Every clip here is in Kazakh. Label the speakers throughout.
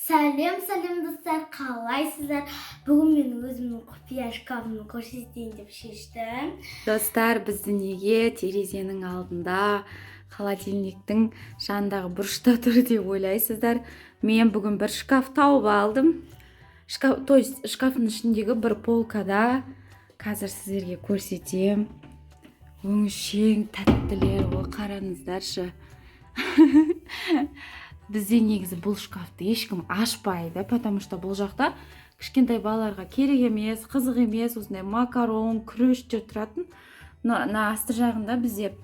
Speaker 1: Сәлем достар, қалайсыздар? Бүгін мен өзімнің құпия шкафымды көрсетейін деп шештім.
Speaker 2: Достар, бізді неге терезенің алдында холодильниктің жанындағы бұрышта тұр деп ойлайсыздар? Мен бүгін бір шкаф тауып алдым. Шкафтың ішіндегі бір полкада қазір сіздерге көрсетем. Өңшең тәттілер, ғой, қараңыздаршы. Бізде негізі бұл шкафты ешкім ашпайды, потому что бұл жақта кішкентай балаларға керек емес, қызық емес, осындай макарон, күріштер тұратын. Асты жағында бізде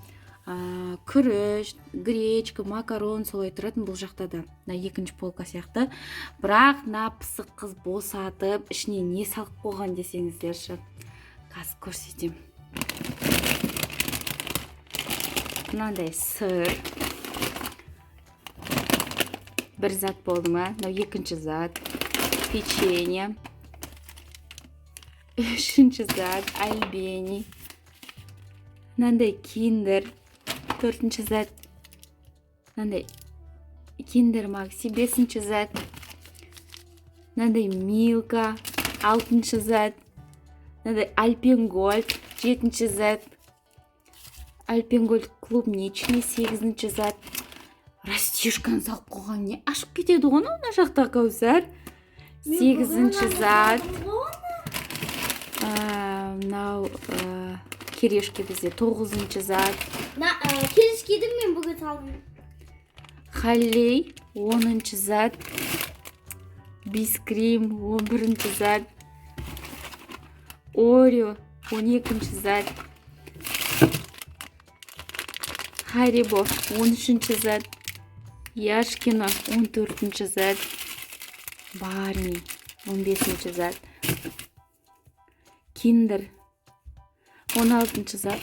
Speaker 2: күріш, гречка, макарон солай тұратын бұл жақта да. Екінші полка сияқты. Бірақ пысық қыз босатып, ішіне не салып қойған десеңіздерші. Қазір көрсетем. Мынандай сыр. Бір зат болды ма? Екінші зат. Печенье. Үшінші зат. Альбени. Мынандай киндер. Төртінші зат. Мынандай киндер Макси. Бесінші зат. Мынандай Милка. Алтыншы зат. Мынандай Альпенгольд. Жетінші зат. Альпенгольд клубничный. Сегізінші зат. Растишканы салып қойған, не ашып кетеді ғой мына жақта Кәусар. Сегізінші зат. Мынау керешке бізде 9-шы зат.
Speaker 1: Керешкеді мен бүгін салдым.
Speaker 2: Халлей 10-шы зат. Бискрим 11-шы зат. Орео 12-шы зат. Харибо 13-шы зат. Яшкино 14-шы зат. Барни 15-шы зат. Киндер 16-шы зат.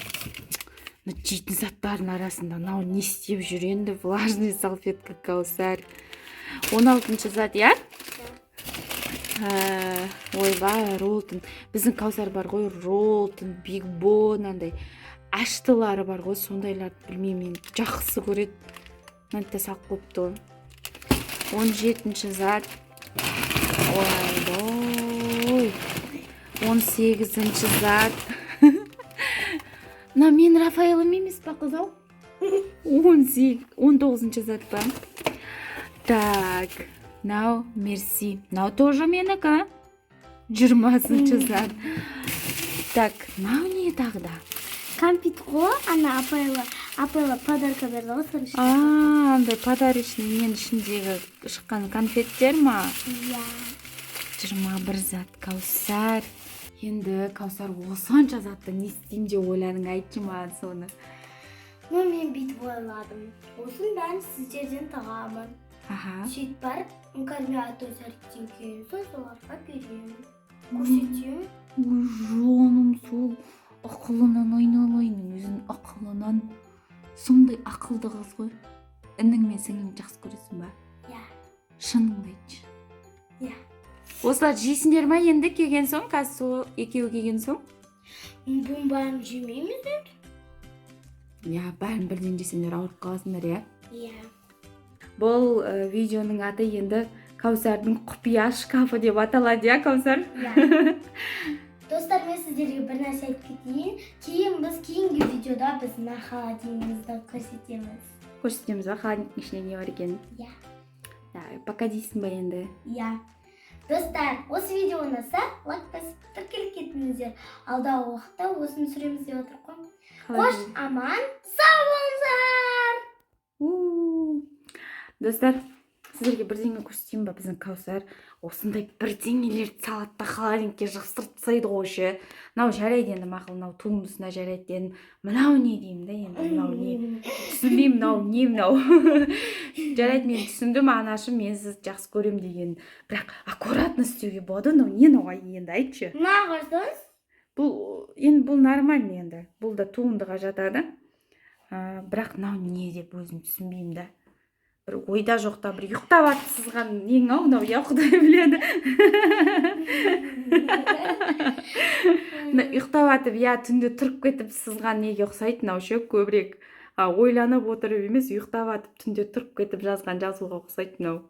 Speaker 2: Жейтін заттардың арасында мынау не істеп жүр енді? Влажный салфетка Кәусар. 16-шы зат, я? Ойбай, Ролтон. Біздің Кәусар бар ғой, Ролтон, Биг Бо, мынандай аштылары бар ғой, сондайларды білмеймін, жақсы көреді. Мынандай салып қойыпты ғой. 17-ші зат. Ой. 18-ші зат. Мына мен Рафаэлем емес па, қызау? 19-ші зат па. Так, мынау Мерси. Мынау тоже менікі. 20-ші зат. Так, мынау не тағда?
Speaker 1: Компит ғой, ана апайла подарка берді ғой, соның ішінде.
Speaker 2: Андай подарочный мен ішіндегі шыққан конфеттер ма?
Speaker 1: Иә.
Speaker 2: 21 зат Кәусар. Енді Кәусар осынша затты не істеймін деп ойладың, айтшы маған соны.
Speaker 1: Мен бүйтіп ойладым. Осының бәрін сіздерден тағамын. Сөйтіп барып, инкармиатор сәрттен кейін соларға беремін. Көрсетемін.
Speaker 2: Жоным, сол ақылынан айналайын, өзің ақылынан. Сондай ақылды қыз ғой. Інің мен сіңлің жақсы көресің ба?
Speaker 1: Иә.
Speaker 2: Шыныңды айтшы.
Speaker 1: Иә.
Speaker 2: Осылар жейсіңдер ма енді келген соң, қазір сол екеуі келген соң?
Speaker 1: Бұның бәрін жемейміз енді.
Speaker 2: Иә, бәрін бірден жесеңдер ауырып қаласыңдар, иә?
Speaker 1: Иә.
Speaker 2: Бұл видеоның аты енді Кәусардың құпия шкафы деп аталады, иә, Кәусар?
Speaker 1: Иә. Достар, мен сіздерге бір нәрсе айтып кетейін. Кейінгі видеода біз мына холодильнигімізді көрсетеміз.
Speaker 2: Көрсетеміз ба, холодильниктің ішінде не бар екенін?
Speaker 1: Иә.
Speaker 2: Пока дейсің ба енді?
Speaker 1: Иә. Достар, осы видео ұнаса, лайк басып тіркеліп кетіңіздер. Алдағы уақытта осыны түсіреміз деп отыр ғой. Қош, аман, сау болыңыздар!
Speaker 2: Достар, сіздерге бірдеңе көрсетейін ба? Біздің Кәусар осындай бірдеңелерді салады да холодильникке жығыстырып тастайды ғой ше. Мынау жарайды енді, мақұл, мынау туындысына жарайды енді. Мынау не деймін да енді, мынау не? Түсінбеймін, мынау не мынау? Жарайды, мен түсіндім, анашым, мен сізді жақсы көрем деген. Бірақ аккуратно істеуге болады, мынау не ноғай енді, айтшы.
Speaker 1: Нағырсыз?
Speaker 2: Бұл нормально енді. Бұл да туындыға жатады. Бірақ мынау не деп өзім түсінбеймін да. Бір ойда жоқта бір ұйықтап атып сызған нең ау, мынау, я Құдай біледі. Ұйықтап атып, я түнде тұрып кетіп сызған неге ұқсайды, мынау ше көбірек ойланып отырып емес, ұйықтап атып түнде тұрып кетіп жазған жазуға ұқсайды мынау.